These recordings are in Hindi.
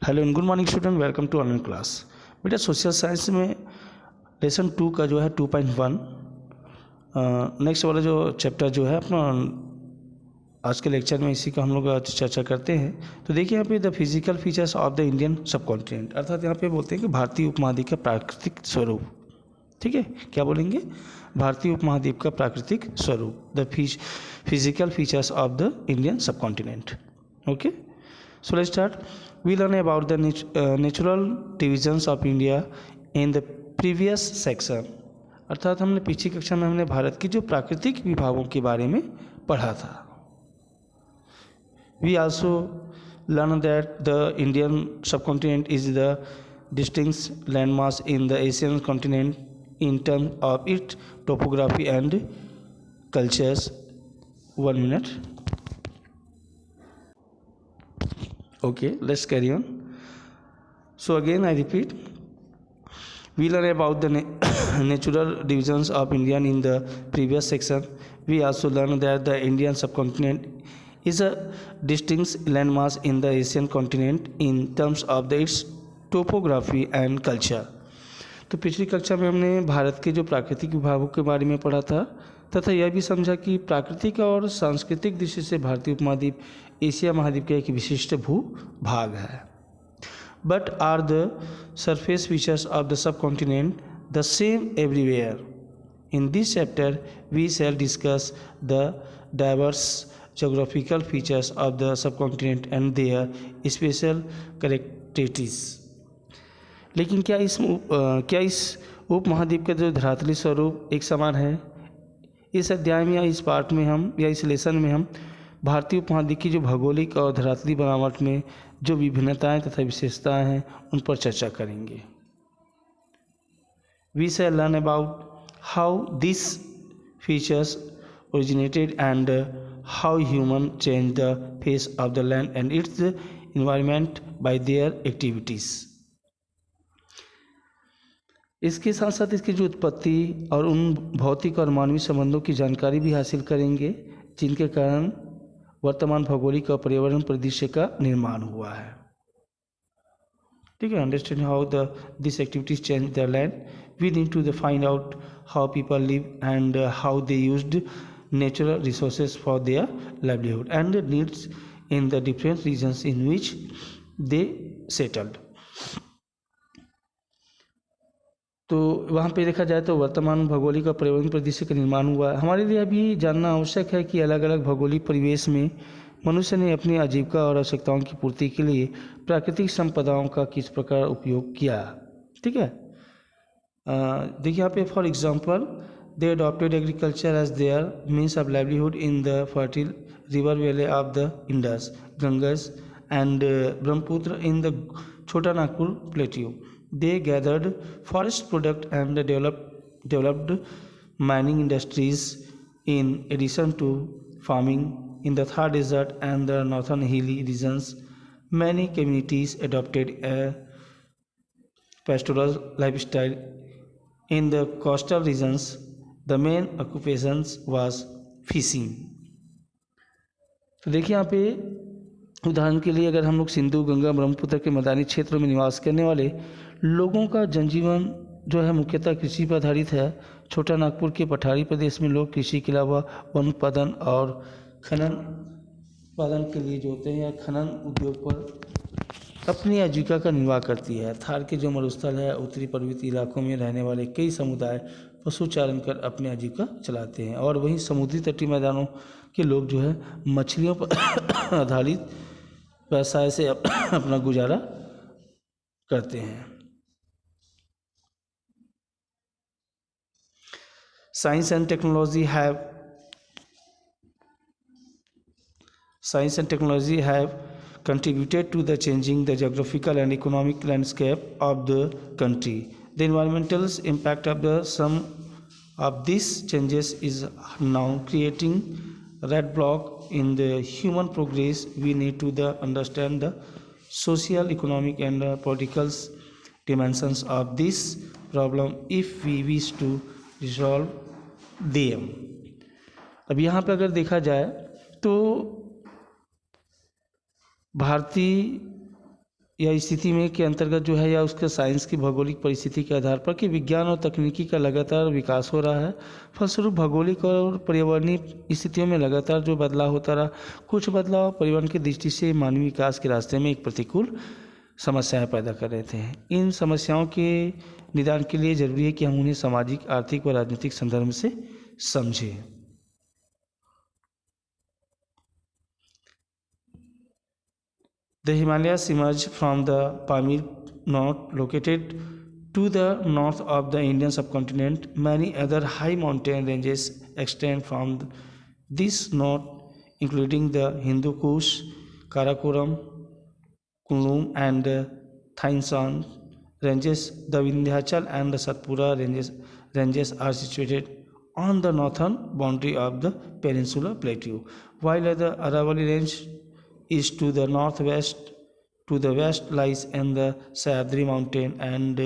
Hello and good morning student, welcome to online class. बेटा सोशल साइंस में लेसन 2 का जो है 2.1 नेक्स्ट वाला जो चैप्टर जो है अपना आज के लेक्चर में इसी का हम लोग चर्चा करते हैं। तो देखिए यहाँ पे the physical features of the Indian सब कॉन्टिनेंट, अर्थात यहाँ पे बोलते हैं कि भारतीय उपमहाद्वीप का प्राकृतिक स्वरूप। ठीक है, क्या बोलेंगे? भारतीय उपमहाद्वीप का प्राकृतिक स्वरूप, the physical features of the Indian subcontinent. Okay, so let's start. We learn about the natural divisions of India in the previous section. अर्थात हमने पिछली कक्षा में हमने भारत की जो प्राकृतिक विभागों के बारे में पढ़ा था। We also learn that the Indian subcontinent is the distinct landmass in the Asian continent in terms of its topography and cultures. 1 minute. Okay, let's carry on. So again I repeat, we learn about the natural divisions of India in the previous section. We also learned that the Indian subcontinent is a distinct landmass in the Asian continent in terms of its topography and culture. तो पिछली कक्षा में हमने भारत के जो प्राकृतिक विभागों के बारे में पढ़ा था तथा यह भी समझा कि प्राकृतिक और सांस्कृतिक दृष्टि से भारतीय उपमहाद्वीप एशिया महाद्वीप का एक विशिष्ट भूभाग है। But are the surface features of the sub continent the same everywhere? In this chapter we shall discuss the diverse geographical features of the sub continent and their special characteristics. लेकिन क्या इस उपमहाद्वीप का जो धरातली स्वरूप एक समान है? इस अध्याय में या इस पार्ट में हम या इस लेसन में हम भारतीय उपमहाद्वीप की जो भौगोलिक और धरातली बनावट में जो विभिन्नताएं तथा विशेषताएं हैं उन पर चर्चा करेंगे। We shall learn about how this features originated and how human change the face of the land and its environment by their activities. इसके साथ साथ इसकी जो उत्पत्ति और उन भौतिक और मानवीय संबंधों की जानकारी भी हासिल करेंगे जिनके कारण वर्तमान भौगोलिक और पर्यावरण परिदृश्य का निर्माण हुआ है। ठीक है, understand how this activities change the land, we need to find out how people live and how they used natural resources for their livelihood and needs in the different regions in which they settled. तो वहाँ पे देखा जाए तो वर्तमान भौगोलिक और पर्यावरण परिदृश्य का निर्माण हुआ है। हमारे लिए अभी जानना आवश्यक है कि अलग अलग भौगोलिक परिवेश में मनुष्य ने अपनी आजीविका और आवश्यकताओं की पूर्ति के लिए प्राकृतिक संपदाओं का किस प्रकार उपयोग किया। ठीक है, देखिए यहाँ पे for example they adopted agriculture as their means of livelihood in the fertile river valley of the Indus, Ganges and Brahmaputra in the Chota Nagpur plateau. They gathered forest product and developed mining industries in addition to farming. In the Thar Desert and the northern hilly regions, many communities adopted a pastoral lifestyle. In the coastal regions, the main occupations was fishing. तो देखिए यहाँ पे उदाहरण के लिए अगर हम लोग सिंधु गंगा ब्रह्मपुत्र के मैदानी क्षेत्रों में निवास करने वाले लोगों का जनजीवन जो है मुख्यतः कृषि पर आधारित है। छोटा नागपुर के पठारी प्रदेश में लोग कृषि के अलावा वन उत्पादन और खनन उत्पादन के लिए जो होते हैं या खनन उद्योग पर अपनी आजीविका का निर्वाह करती है। थार के जो मरुस्थल है उत्तरी पर्वतीय इलाकों में रहने वाले कई समुदाय पशुचारण कर अपनी आजीविका चलाते हैं और वहीं समुद्री तटीय मैदानों के लोग जो है मछलियों पर आधारित व्यवसाय से अपना गुजारा करते हैं। Science and technology have contributed to the changing the geographical and economic landscape of the country. The environmental impact of the some of these changes is now creating roadblock in the human progress. We need to understand the social, economic and political dimensions of this problem if we wish to resolve them. अब यहाँ पे अगर देखा जाए तो भारतीय या स्थिति में के अंतर्गत जो है या उसके साइंस की भौगोलिक परिस्थिति के आधार पर कि विज्ञान और तकनीकी का लगातार विकास हो रहा है। फलस्वरूप भौगोलिक और पर्यावरणीय स्थितियों में लगातार जो बदलाव होता रहा, कुछ बदलाव पर्यावरण की दृष्टि से मानवीय विकास के रास्ते में एक प्रतिकूल समस्याएं पैदा कर रहे थे। इन समस्याओं के निदान के लिए जरूरी है कि हम उन्हें सामाजिक, आर्थिक व राजनीतिक संदर्भ से समझें। The Himalayas emerge from the Pamir Knot located to the north of the Indian subcontinent. Many other high mountain ranges extend from this knot, including the Hindu Kush, Karakoram, Kunlun, and Thainshan ranges. The Vindhyachal and the Satpura ranges are situated on the northern boundary of the Peninsular Plateau, while the Aravalli range is to the northwest. To the west lies in the Sahyadri mountain, and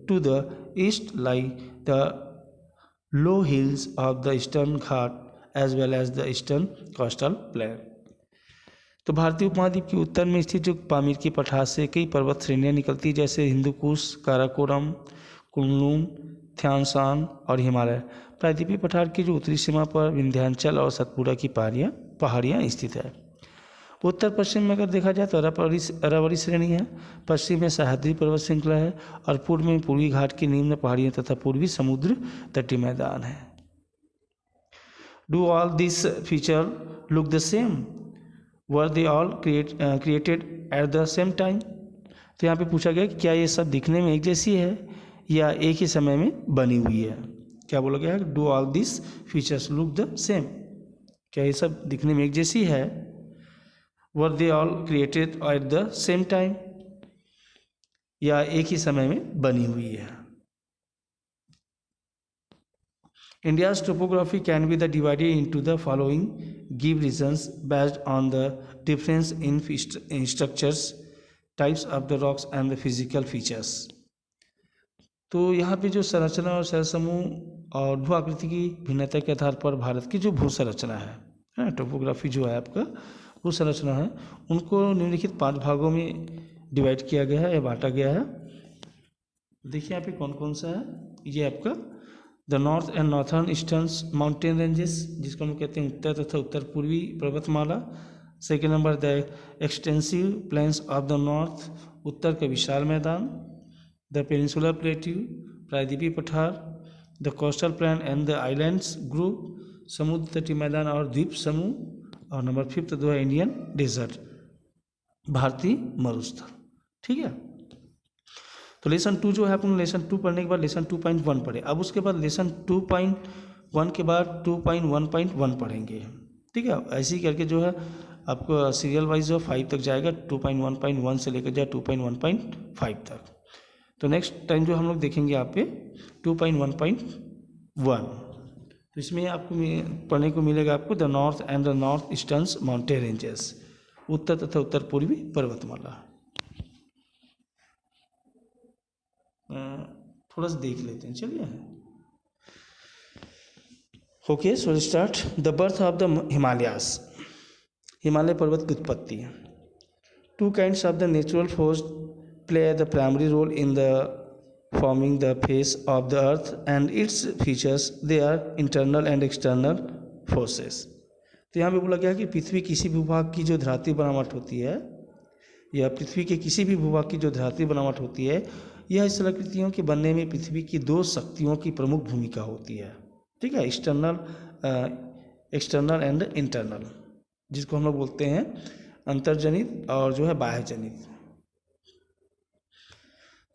to the east lie the low hills of the eastern Ghat as well as the eastern coastal plain. तो भारतीय उपमहाद्वीप के उत्तर में स्थित जो पामीर की पठार से कई पर्वत श्रेणियाँ निकलती जैसे हिंदुकुश, काराकोरम, कुनलुन, थ्यांशान और हिमालय। प्रायद्वीपीय पठार की जो उत्तरी सीमा पर विंध्याचल और सतपुड़ा की पहाड़ियाँ स्थित है। उत्तर पश्चिम में अगर देखा जाए तो अरावली श्रेणी है, पश्चिम में सह्याद्री पर्वत श्रृंखला है और पूर्व में पूर्वी घाट की निम्न पहाड़ियाँ तथा पूर्वी समुद्र तटीय मैदान है। Do all this feature look the same? Were they all created at the same time? तो यहाँ पे पूछा गया कि क्या ये सब दिखने में एक जैसी है या एक ही समय में बनी हुई है। क्या बोला गया है? Do all this features look the same? क्या ये सब दिखने में एक जैसी है? Were they all created at the same time? या एक ही समय में बनी हुई है। India's topography can be divided into the following give reasons based on the difference in structures, types of the rocks and the physical features. तो यहाँ पे जो संरचना और शैल समूह और भू आकृति की भिन्नता के आधार पर भारत की जो भू संरचना है, टोपोग्राफी जो है आपका भू संरचना है, उनको निम्नलिखित 5 भागों में डिवाइड किया गया है या बांटा गया है। देखिए यहाँ पे कौन कौन सा है। ये आपका the north and northern eastern mountain ranges, जिसको हम कहते हैं उत्तर तथा उत्तर पूर्वी पर्वतमाला। Second number the extensive plains of the north, उत्तर का विशाल मैदान। द पेनिनसुलर प्लेट्यू, प्रायद्वीपीय पठार। The coastal plain and the islands group, समुद्र तटीय मैदान और द्वीप समूह। और नंबर 5 जो है इंडियन डेजर्ट, भारतीय मरुस्थल। ठीक है, तो लेसन 2 जो है अपन लेसन 2 पढ़ने के बाद लेसन 2.1 पढ़े। अब उसके बाद लेसन 2.1 के बाद 2.1.1 पढ़ेंगे। ठीक है, ऐसे ही करके जो है आपको सीरियल वाइज जो 5 तक जाएगा, 2.1.1 से लेकर जाए 2.1.5 तक। तो नेक्स्ट टाइम जो हम लोग देखेंगे यहाँ पे 2.1.1। तो इसमें आपको पढ़ने को मिलेगा आपको the north and the north eastern mountain ranges, उत्तर तथा उत्तर पूर्वी पर्वतमाला। थोड़ा सा देख लेते हैं, चलिए। Okay, so start. The birth of the Himalayas, Himalaya पर्वत की उत्पत्ति। 2 kinds of the natural force play the primary role in the forming the face of the earth and its features. They are internal and external forces. तो यहाँ पे बोला गया कि पृथ्वी किसी भी भूभाग की जो धरातलीय बनावट होती है, या पृथ्वी के किसी भी भूभाग की जो धरातलीय बनावट होती है, यह स्थलाकृतियों के बनने में पृथ्वी की 2 शक्तियों की प्रमुख भूमिका होती है। ठीक है, एक्सटर्नल एंड इंटरनल, जिसको हम लोग बोलते हैं अंतर्जनित और जो है बाह्य जनित।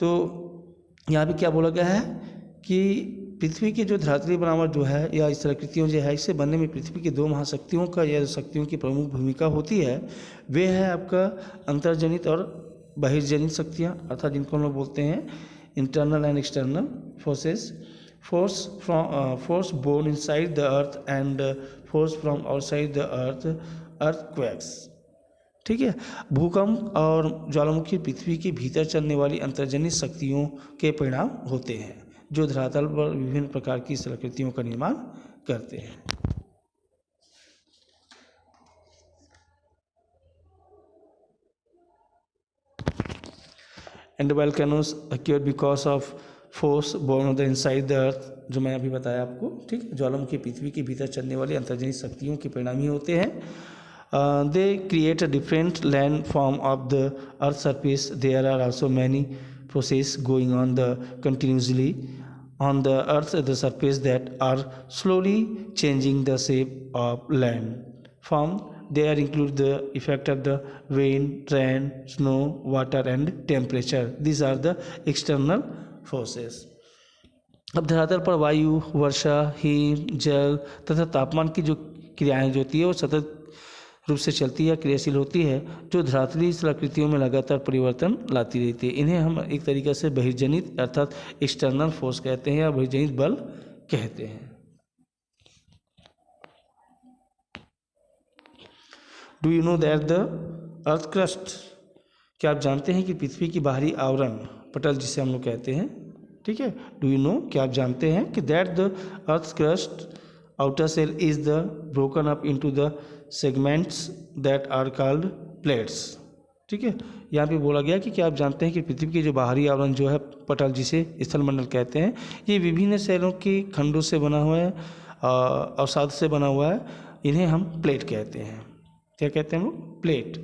तो यहाँ पे क्या बोला गया है कि पृथ्वी की जो धरातलीय बनावट जो है या स्थलाकृतियों जो है, इससे बनने में पृथ्वी की 2 महाशक्तियों का या शक्तियों की प्रमुख भूमिका होती है। वे है आपका अंतर्जनित और बहिर्जनित शक्तियाँ, अर्थात जिनको हम लोग बोलते हैं internal and external forces. Force born inside the earth and force from outside the earth, earthquakes. ठीक है, भूकंप और ज्वालामुखी पृथ्वी के भीतर चलने वाली अंतर्जनित शक्तियों के परिणाम होते हैं, जो धरातल पर विभिन्न प्रकार की स्थलाकृतियों का निर्माण करते हैं। And volcanoes occur because of force born on the inside the earth, जो मैं अभी बताया आपको, ठीक। ज्वालामुखी पृथ्वी के भीतर चलने वाली अंतर्जनित शक्तियों के परिणाम ही होते हैं। They create a different land form of the earth surface. There are also many process going on the continuously on the earth the surface that are slowly changing the shape of land form. There include the effect of the rain, snow, water and temperature. These are the external forces. अब धरातल पर वायु, वर्षा, हिम, जल तथा तापमान की जो क्रियाएं जो होती है वो सतत रूप से चलती है, क्रियाशील होती है, जो धरातलीय प्रकृतियों में लगातार परिवर्तन लाती रहती है। इन्हें हम एक तरीके से बहिर्जनित अर्थात एक्सटर्नल फोर्स कहते हैं या बहिर्जनित बल कहते हैं। Do you know that the earth crust, क्या आप जानते हैं कि पृथ्वी की बाहरी आवरण पटल जिसे हम लोग कहते हैं, ठीक है। डू यू नो, क्या आप जानते हैं कि that the earth crust outer shell is the broken up into the segments that are called plates, ठीक है। यहाँ पे बोला गया कि क्या आप जानते हैं कि पृथ्वी की जो बाहरी आवरण जो है पटल जिसे स्थलमंडल कहते हैं, ये विभिन्न सेलों के खंडों से बना हुआ है, अवसाद से बना हुआ है। इन्हें हम प्लेट कहते हैं। क्या कहते हैं हम लोग? Plate.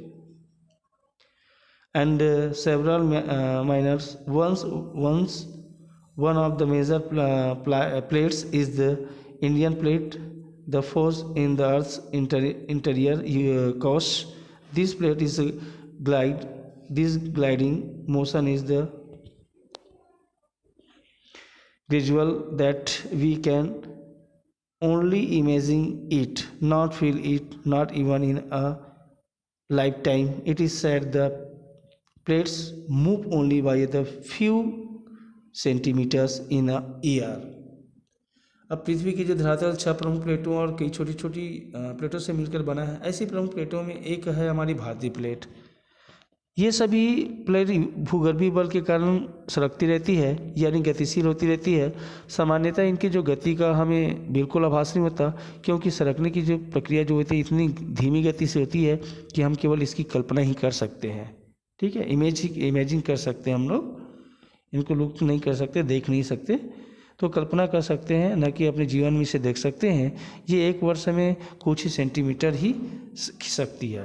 And several minors ones one of the major plates is the Indian plate. The force in the Earth's interior cause this plate is glide. This gliding motion is the gradual that we can only imagine it, not feel it, not even in a lifetime. It is said the plates move only by the few centimetres in a year. अब पृथ्वी की जो धरातल 6 प्रमुख प्लेटों और कई छोटी छोटी प्लेटों से मिलकर बना है। ऐसी प्रमुख प्लेटों में एक है हमारी भारतीय प्लेट। ये सभी प्लेट भूगर्भीय बल के कारण सरकती रहती है, यानी गतिशील होती रहती है। सामान्यतः इनकी जो गति का हमें बिल्कुल आभास नहीं होता, क्योंकि सरकने की जो प्रक्रिया जो होती है इतनी धीमी गति से होती है कि हम केवल इसकी कल्पना ही कर सकते हैं, ठीक है। इमेजिन कर सकते हैं हम लोग, इनको लुप्त नहीं कर सकते, देख नहीं सकते, तो कल्पना कर सकते हैं, न कि अपने जीवन में इसे देख सकते हैं। ये एक वर्ष में कुछ ही सेंटीमीटर ही खिसकती है,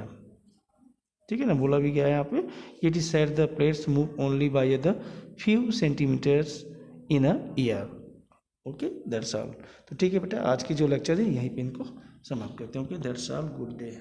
ठीक है ना। बोला भी गया है यहाँ पे, it is said the plates move only by the few centimetres in a year. Okay, that's all. तो ठीक है बेटा, आज की जो लेक्चर है यहीं पे इनको समाप्त करते हैं। Okay, that's all, good day.